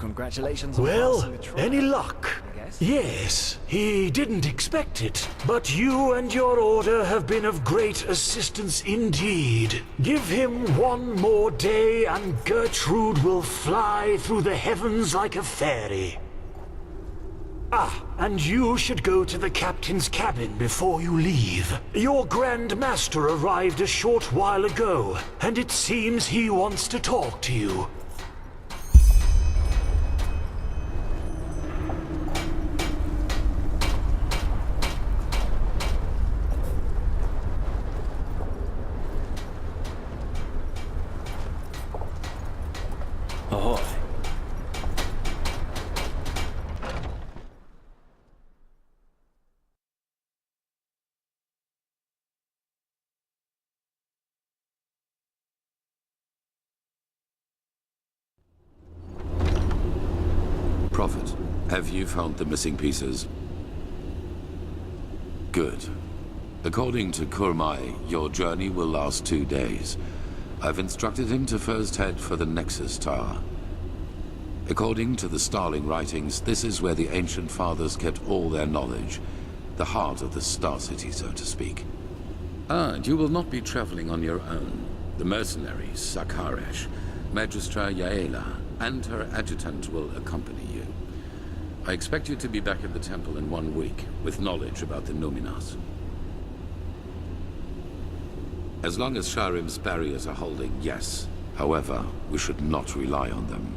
congratulations on Well, passing the trial, any luck? I guess. Yes, he didn't expect it. But you and your order have been of great assistance indeed. Give him one more day and Gertrude will fly through the heavens like a fairy. Ah, and you should go to the captain's cabin before you leave. Your Grand Master arrived a short while ago, and it seems he wants to talk to you. Ahoy. Prophet, have you found the missing pieces? Good. According to Kurmai, your journey will last 2 days. I've instructed him to first head for the Nexus Tower. According to the Starling writings, this is where the ancient fathers kept all their knowledge. The heart of the Star City, so to speak. And you will not be traveling on your own. The mercenaries, Sakaresh, Magistra Yaela, and her adjutant will accompany you. I expect you to be back at the temple in 1 week, with knowledge about the Numinas. As long as Sharim's barriers are holding, yes. However, we should not rely on them.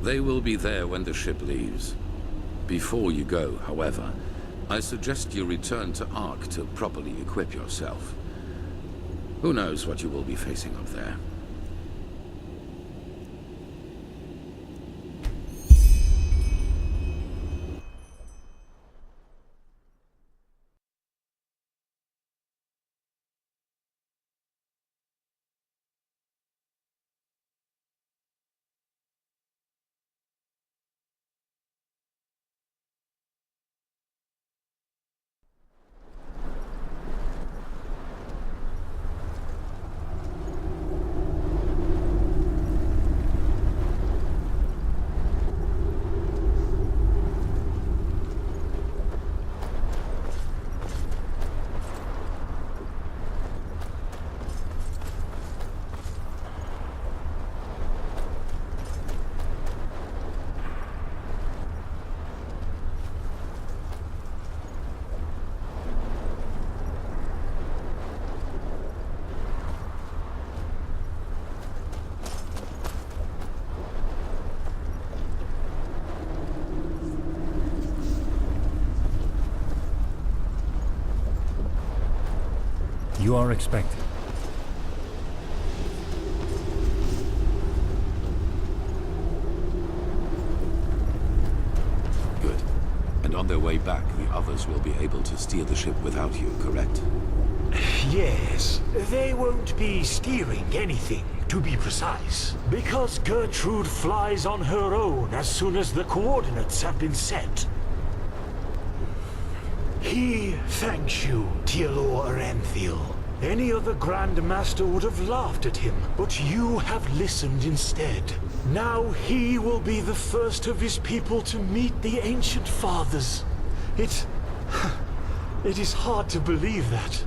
They will be there when the ship leaves. Before you go, however, I suggest you return to Ark to properly equip yourself. Who knows what you will be facing up there? You are expected. Good. And on their way back, the others will be able to steer the ship without you, correct? Yes, they won't be steering anything, to be precise. Because Gertrude flies on her own as soon as the coordinates have been set. He thanks you, Tielor Aranthiel. Any other Grand Master would have laughed at him, but you have listened instead. Now he will be the first of his people to meet the Ancient Fathers. It is hard to believe that.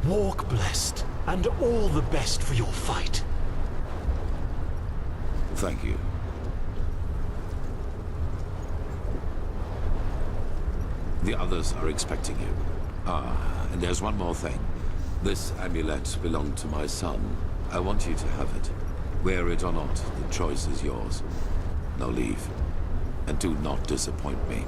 Walk blessed, and all the best for your fight. Thank you. The others are expecting you. Ah, and there's one more thing. This amulet belonged to my son. I want you to have it. Wear it or not, the choice is yours. Now leave. And do not disappoint me.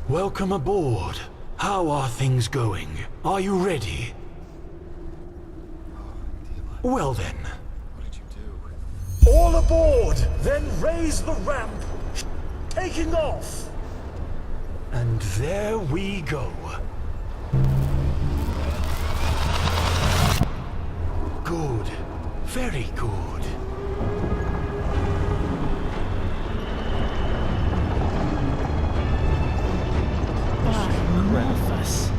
Welcome aboard. How are things going? Are you ready? Well then. What did you do? All aboard! Then raise the ramp! Taking off! And there we go. Good. Very good. Marvelous.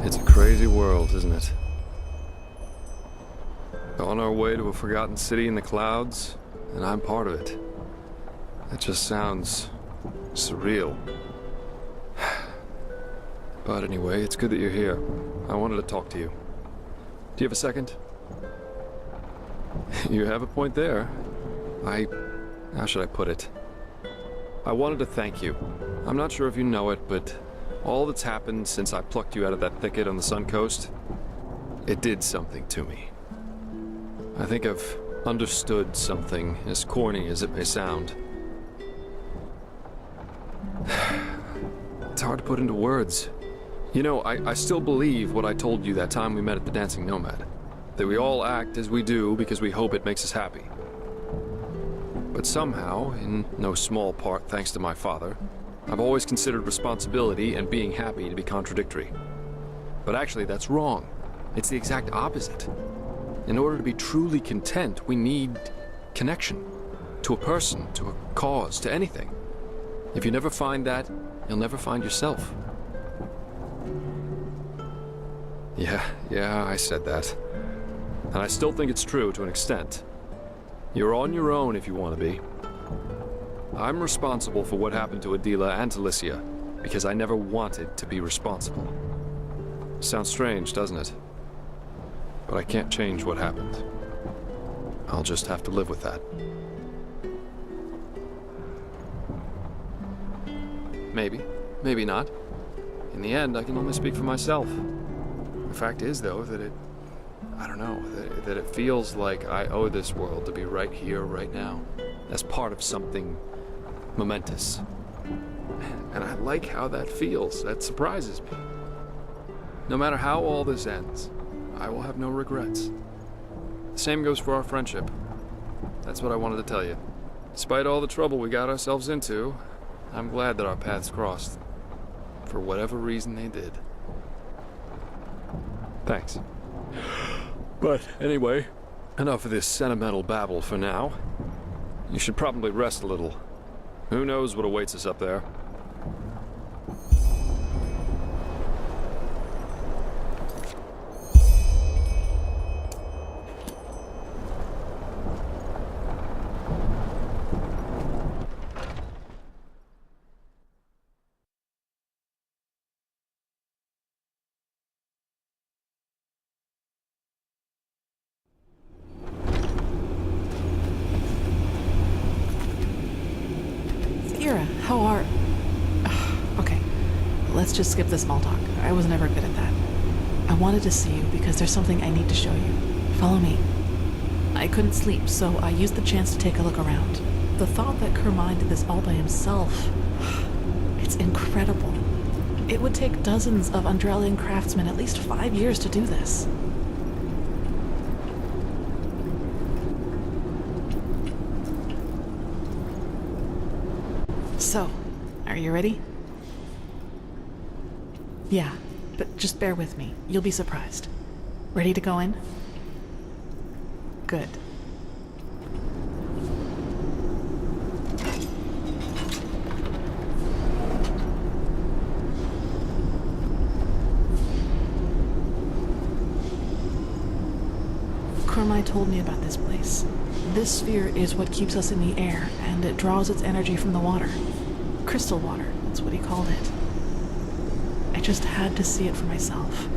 It's a crazy world, isn't it? On our way to a forgotten city in the clouds, and I'm part of it. That just sounds surreal. But anyway, it's good that you're here. I wanted to talk to you. Do you have a second? You have a point there. How should I put it? I wanted to thank you. I'm not sure if you know it, but all that's happened since I plucked you out of that thicket on the Sun Coast, it did something to me. I think I've understood something, as corny as it may sound. It's hard to put into words. You know, I still believe what I told you that time we met at the Dancing Nomad. That we all act as we do because we hope it makes us happy. But somehow, in no small part thanks to my father, I've always considered responsibility and being happy to be contradictory. But actually, that's wrong. It's the exact opposite. In order to be truly content, we need connection. To a person, to a cause, to anything. If you never find that, you'll never find yourself. Yeah, I said that. And I still think it's true to an extent. You're on your own if you want to be. I'm responsible for what happened to Adila and to Licia, because I never wanted to be responsible. Sounds strange, doesn't it? But I can't change what happened. I'll just have to live with that. Maybe, maybe not. In the end, I can only speak for myself. The fact is, though, that that it feels like I owe this world to be right here, right now, as part of something momentous. And I like how that feels. That surprises me. No matter how all this ends, I will have no regrets. The same goes for our friendship. That's what I wanted to tell you. Despite all the trouble we got ourselves into, I'm glad that our paths crossed. For whatever reason they did. Thanks. But anyway, enough of this sentimental babble for now. You should probably rest a little. Who knows what awaits us up there? How are... Okay, let's just skip the small talk. I was never good at that. I wanted to see you because there's something I need to show you. Follow me. I couldn't sleep, so I used the chance to take a look around. The thought that Kermine did this all by himself... It's incredible. It would take dozens of Enderalian craftsmen at least 5 years to do this. So, are you ready? Yeah, but just bear with me. You'll be surprised. Ready to go in? Good. Kermai told me about this place. This sphere is what keeps us in the air, and it draws its energy from the water. Crystal water, that's what he called it. I just had to see it for myself.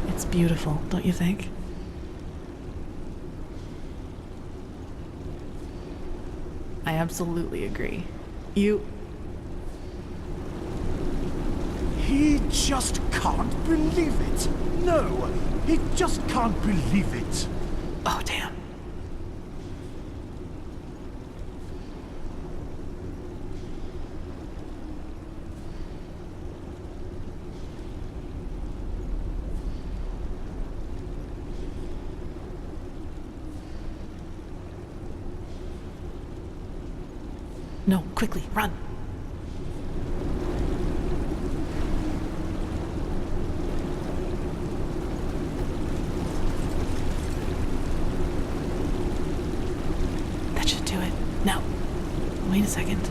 It's beautiful, don't you think? I absolutely agree. You... He just can't believe it. No, he just can't believe it. Oh, damn. No, quickly, run! That should do it. Now, wait a second.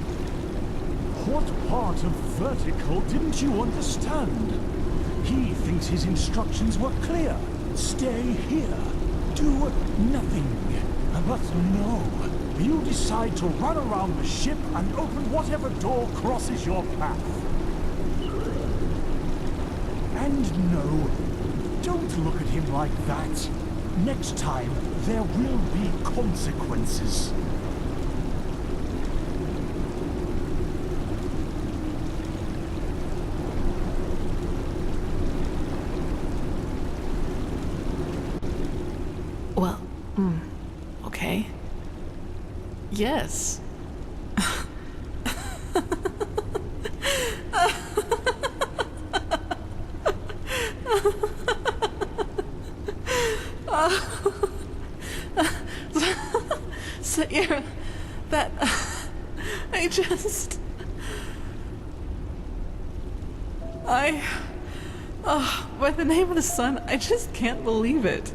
What part of vertical didn't you understand? He thinks his instructions were clear. Stay here. Do nothing. But no. You decide to run around the ship and open whatever door crosses your path. And no, don't look at him like that. Next time, there will be consequences. Well, okay. Yes. Sayera, that... by the name of the sun, I just can't believe it.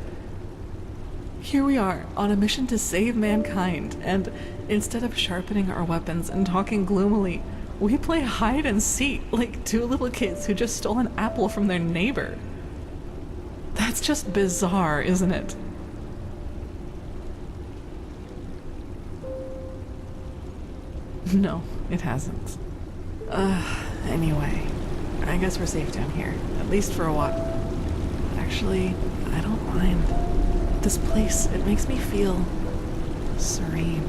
Here we are, on a mission to save mankind, and instead of sharpening our weapons and talking gloomily, we play hide and seek like two little kids who just stole an apple from their neighbor. That's just bizarre, isn't it? No, it hasn't. Anyway, I guess we're safe down here, at least for a while. Actually, I don't mind. This place, it makes me feel serene.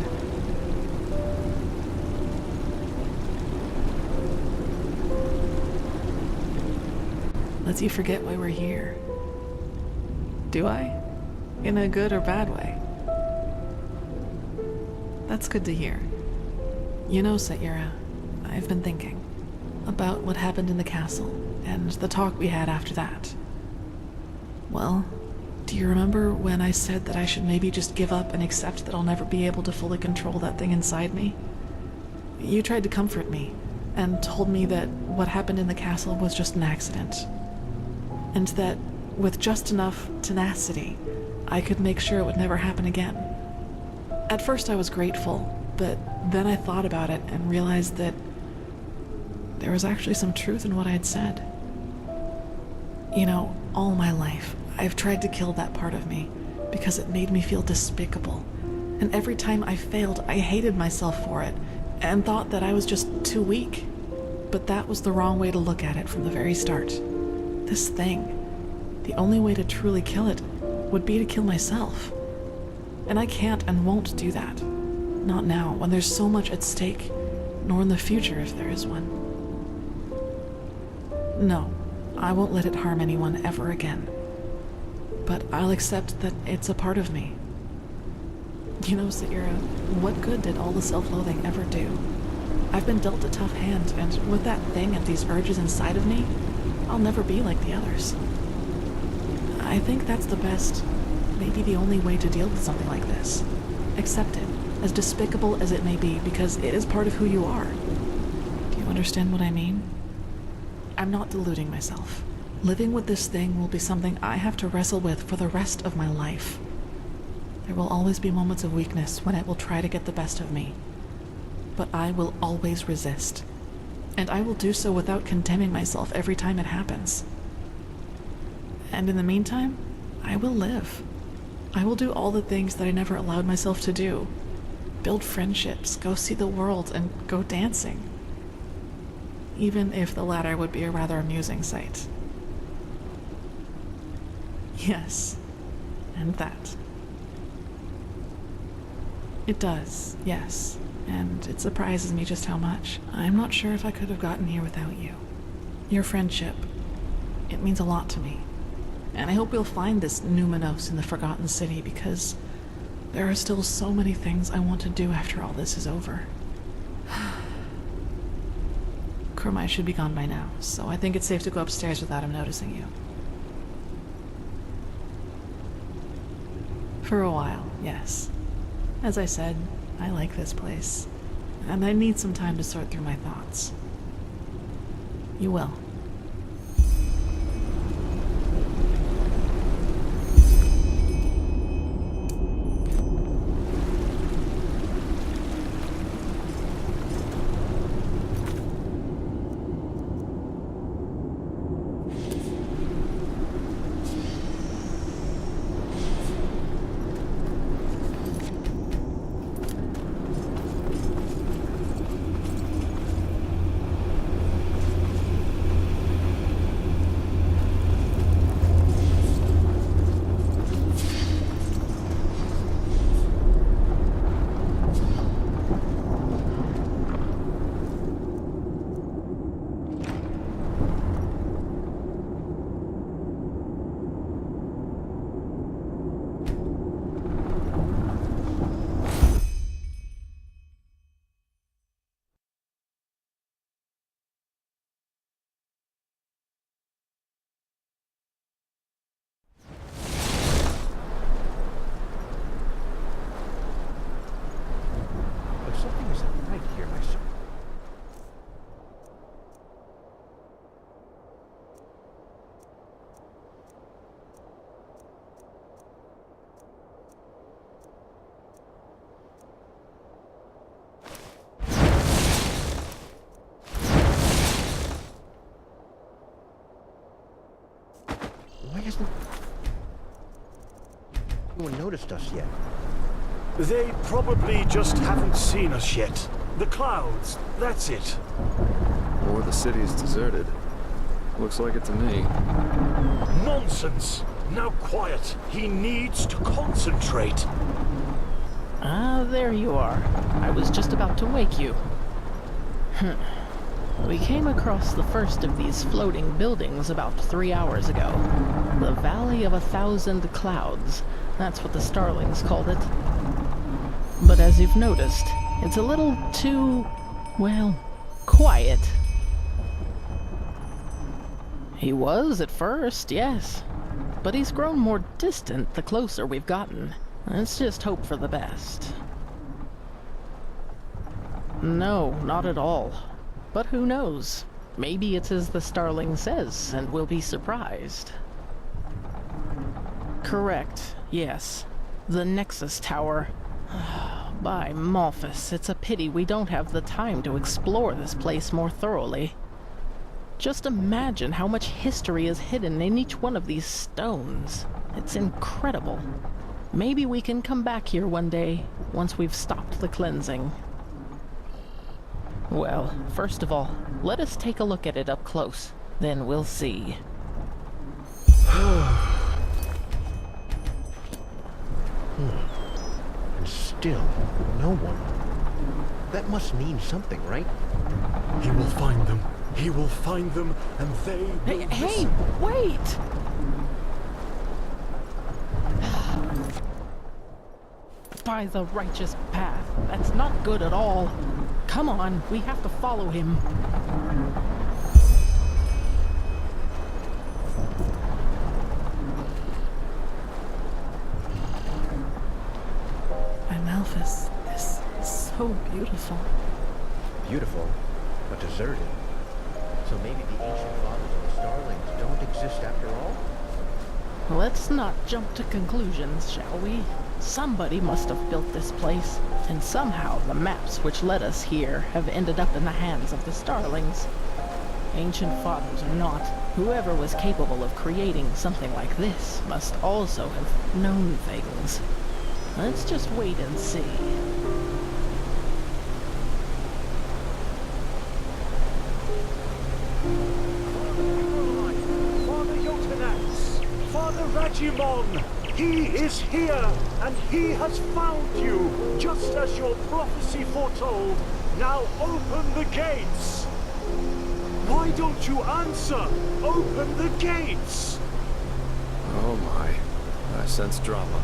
Lets you forget why we're here. Do I? In a good or bad way? That's good to hear. You know, Sayera, I've been thinking about what happened in the castle and the talk we had after that. Well, do you remember when I said that I should maybe just give up and accept that I'll never be able to fully control that thing inside me? You tried to comfort me and told me that what happened in the castle was just an accident, and that with just enough tenacity, I could make sure it would never happen again. At first I was grateful, but then I thought about it and realized that there was actually some truth in what I had said. You know, all my life, I've tried to kill that part of me because it made me feel despicable. And every time I failed, I hated myself for it and thought that I was just too weak. But that was the wrong way to look at it from the very start. This thing, the only way to truly kill it would be to kill myself. And I can't and won't do that. Not now, when there's so much at stake, nor in the future if there is one. No, I won't let it harm anyone ever again. But I'll accept that it's a part of me. You know, Sayera, what good did all the self-loathing ever do? I've been dealt a tough hand, and with that thing and these urges inside of me, I'll never be like the others. I think that's the best, maybe the only way to deal with something like this. Accept it, as despicable as it may be, because it is part of who you are. Do you understand what I mean? I'm not deluding myself. Living with this thing will be something I have to wrestle with for the rest of my life. There will always be moments of weakness when it will try to get the best of me. But I will always resist. And I will do so without condemning myself every time it happens. And in the meantime, I will live. I will do all the things that I never allowed myself to do. Build friendships, go see the world, and go dancing. Even if the latter would be a rather amusing sight. Yes, and that. It does, yes, and it surprises me just how much. I'm not sure if I could have gotten here without you. Your friendship, it means a lot to me. And I hope we'll find this Numenos in the Forgotten City, because there are still so many things I want to do after all this is over. Kurmai should be gone by now, so I think it's safe to go upstairs without him noticing you. For a while, yes. As I said, I like this place. and I need some time to sort through my thoughts. You will. Something isn't right here, my son. Why hasn't anyone noticed us yet? They probably just haven't seen us yet. The clouds, that's it. Or the city is deserted. Looks like it to me. Nonsense! Now quiet. He needs to concentrate. Ah, there you are. I was just about to wake you. We came across the first of these floating buildings about 3 hours ago. The Valley of 1,000 Clouds. That's what the Starlings called it. But as you've noticed, it's a little too, well, quiet. He was at first, yes. But he's grown more distant the closer we've gotten. Let's just hope for the best. No, not at all. But who knows? Maybe it's as the Starling says, and we'll be surprised. Correct, yes. The Nexus Tower. By Malphus, it's a pity we don't have the time to explore this place more thoroughly. Just imagine how much history is hidden in each one of these stones. It's incredible. Maybe we can come back here one day, once we've stopped the cleansing. Well, first of all, let us take a look at it up close. Then we'll see. And still, no one. That must mean something, right? He will find them. He will find them, and they will Hey, wait! By the righteous path. That's not good at all. Come on, we have to follow him. By Malphus, this is so beautiful. Beautiful, but deserted. So maybe the ancient fathers of the Starlings don't exist after all? Let's not jump to conclusions, shall we? Somebody must have built this place, and somehow the maps which led us here have ended up in the hands of the Starlings. Ancient fathers or not, whoever was capable of creating something like this must also have known things. Let's just wait and see. Father Yotanats, Father Rajimon, he is here, and he has found you, just as your prophecy foretold. Now open the gates. Why don't you answer? Open the gates. Oh my. I sense drama.